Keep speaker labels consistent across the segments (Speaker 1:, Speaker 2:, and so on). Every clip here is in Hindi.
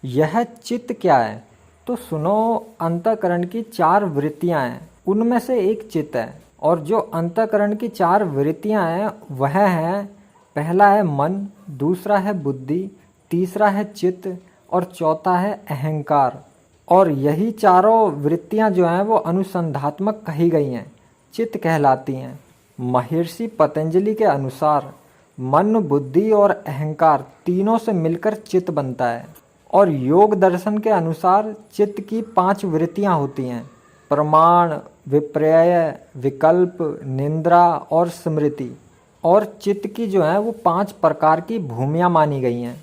Speaker 1: यह चित्त क्या है? तो सुनो, अंतःकरण की 4 वृत्तियां हैं, उनमें से एक चित्त है। और जो अंतःकरण की 4 वृत्तियां हैं वह है, पहला है मन, दूसरा है बुद्धि, तीसरा है चित्त और चौथा है अहंकार। और यही चारों वृत्तियां जो हैं वो अनुसंधात्मक कही गई हैं, चित्त कहलाती हैं। महर्षि पतंजलि के अनुसार मन, बुद्धि और अहंकार तीनों से मिलकर चित्त बनता है। और योग दर्शन के अनुसार चित्त की 5 वृत्तियां होती हैं, प्रमाण, विपर्य, विकल्प, निद्रा और स्मृति। और चित्त की जो है वो 5 प्रकार की भूमियां मानी गई हैं,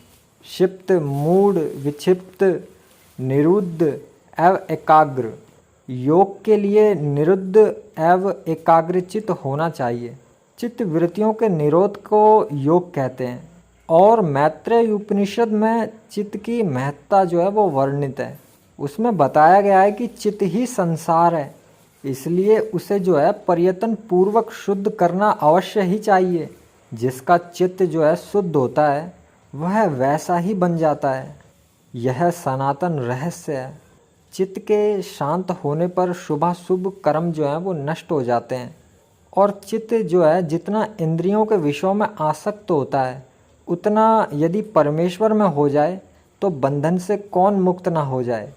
Speaker 1: क्षिप्त, मूढ़, विक्षिप्त, निरुद्ध एवं एकाग्र। योग के लिए निरुद्ध एवं एकाग्रचित्त होना चाहिए। चित्त वृत्तियों के निरोध को योग कहते हैं। और मैत्रेय उपनिषद में चित्त की महत्ता जो है वो वर्णित है। उसमें बताया गया है कि चित्त ही संसार है, इसलिए उसे जो है प्रयत्न पूर्वक शुद्ध करना अवश्य ही चाहिए। जिसका चित्त जो है शुद्ध होता है वह वैसा ही बन जाता है। यह सनातन रहस्य है। चित्त के शांत होने पर शुभाशुभ कर्म जो है वो नष्ट हो जाते हैं। और चित्त जो है जितना इंद्रियों के विषयों में आसक्त होता है, उतना यदि परमेश्वर में हो जाए तो बंधन से कौन मुक्त ना हो जाए।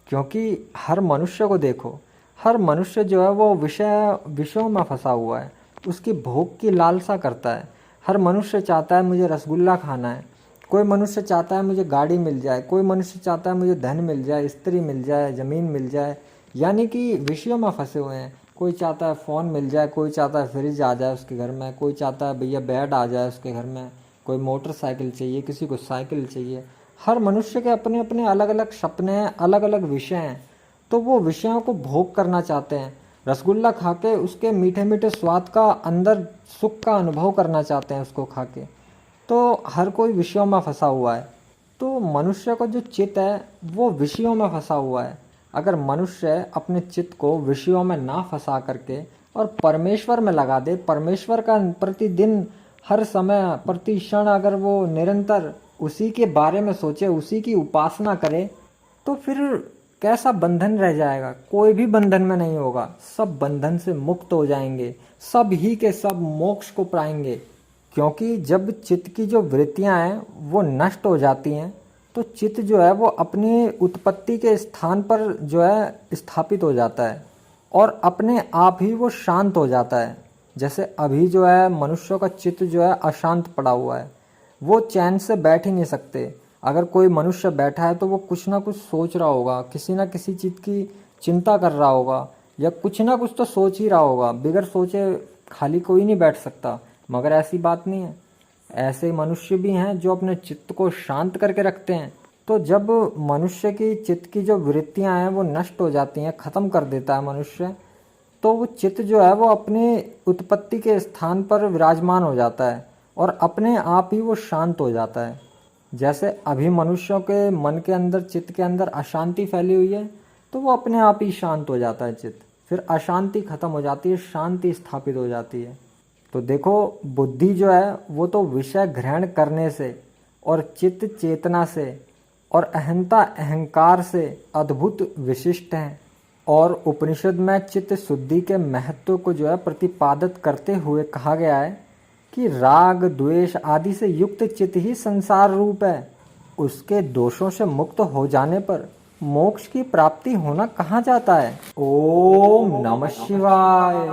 Speaker 1: क्योंकि हर मनुष्य को देखो, हर मनुष्य जो है वो विषयों में फंसा हुआ है, उसकी भोग की लालसा करता है। हर मनुष्य चाहता है मुझे रसगुल्ला खाना है, कोई मनुष्य चाहता है मुझे गाड़ी मिल जाए, कोई मनुष्य चाहता है मुझे धन मिल जाए, स्त्री मिल जाए, ज़मीन मिल जाए, यानी कि विषयों में फंसे हुए हैं। कोई चाहता है फ़ोन मिल जाए, कोई चाहता है फ्रिज आ जाए उसके घर में, कोई चाहता है भैया बेड आ जाए उसके घर में, कोई मोटरसाइकिल चाहिए, किसी को साइकिल चाहिए। हर मनुष्य के अपने अपने अलग अलग सपने हैं, अलग अलग विषय हैं, तो वो विषयों को भोग करना चाहते हैं। रसगुल्ला खा के उसके मीठे मीठे स्वाद का, अंदर सुख का अनुभव करना चाहते हैं उसको खा के। तो हर कोई विषयों में फंसा हुआ है। तो मनुष्य का जो चित्त है वो विषयों में फंसा हुआ है। अगर मनुष्य अपने चित्त को विषयों में ना फंसा करके और परमेश्वर में लगा दे, परमेश्वर का प्रतिदिन, हर समय, प्रति क्षण अगर वो निरंतर उसी के बारे में सोचे, उसी की उपासना करे, तो फिर कैसा बंधन रह जाएगा? कोई भी बंधन में नहीं होगा। सब बंधन से मुक्त हो जाएंगे, सब ही के सब मोक्ष को पाएंगे। क्योंकि जब चित्त की जो वृत्तियां हैं वो नष्ट हो जाती हैं तो चित्त जो है वो अपनी उत्पत्ति के स्थान पर जो है स्थापित हो जाता है और अपने आप ही वो शांत हो जाता है। जैसे अभी जो है मनुष्यों का चित्त जो है अशांत पड़ा हुआ है, वो चैन से बैठ ही नहीं सकते। अगर कोई मनुष्य बैठा है तो वो कुछ ना कुछ सोच रहा होगा, किसी ना किसी चीज़ की चिंता कर रहा होगा, या कुछ ना कुछ तो सोच ही रहा होगा। बिगर सोचे खाली कोई नहीं बैठ सकता। मगर ऐसी बात नहीं है, ऐसे मनुष्य भी हैं जो अपने चित्त को शांत करके रखते हैं। तो जब मनुष्य की चित्त की जो वृत्तियां हैं वो नष्ट हो जाती हैं, ख़त्म कर देता है मनुष्य, तो वो चित्त जो है वो अपनी उत्पत्ति के स्थान पर विराजमान हो जाता है और अपने आप ही वो शांत हो जाता है। जैसे अभी मनुष्यों के मन के अंदर, चित्त के अंदर अशांति फैली हुई है, तो वो अपने आप ही शांत हो जाता है चित्त। फिर अशांति खत्म हो जाती है, शांति स्थापित हो जाती है। तो देखो, बुद्धि जो है वो तो विषय ग्रहण करने से, और चित्त चेतना से, और अहंता अहंकार से अद्भुत विशिष्ट हैं। और उपनिषद में चित्त शुद्धि के महत्व को जो है प्रतिपादित करते हुए कहा गया है कि राग, द्वेष आदि से युक्त चित्त ही संसार रूप है। उसके दोषों से मुक्त हो जाने पर मोक्ष की प्राप्ति होना कहाँ जाता है। ओम नमः शिवाय।